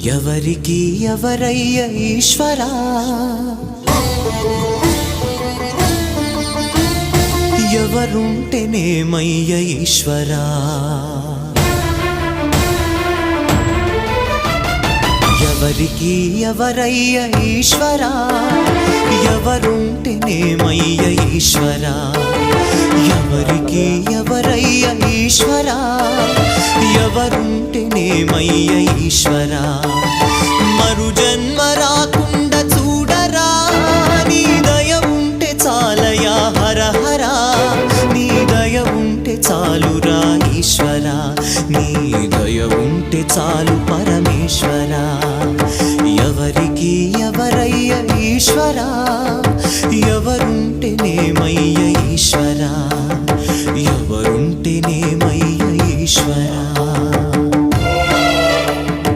ఎవరికి ఎవరయ్య ఈశ్వరా, ఎవరుంటేనేమయ్య ఈశ్వరా, ఎవరికి ఎవరయ్య ఈశ్వరా, ఎవరుంటేనేమయ్య ఈశ్వరా, ఎవరికి ఎవరయ్య ఈశ్వరా, ఎవరుంటేనేమయ్య ఈశ్వరా. మరు జన్మ రాకుండా చూడరా, నీ దయ ఉంటే చాలయా హర హరా, నీ దయ ఉంటే చాలురా ఈశ్వరా, నీ దయ ఉంటే చాలు పరమేశ్వరా. ఎవరికి ఎవరయ్య ఈశ్వరా, ఎవరుంటేనేమయ్య ఈశ్వరా, ఎవరుంటేనేమయ్య ఈశ్వరా.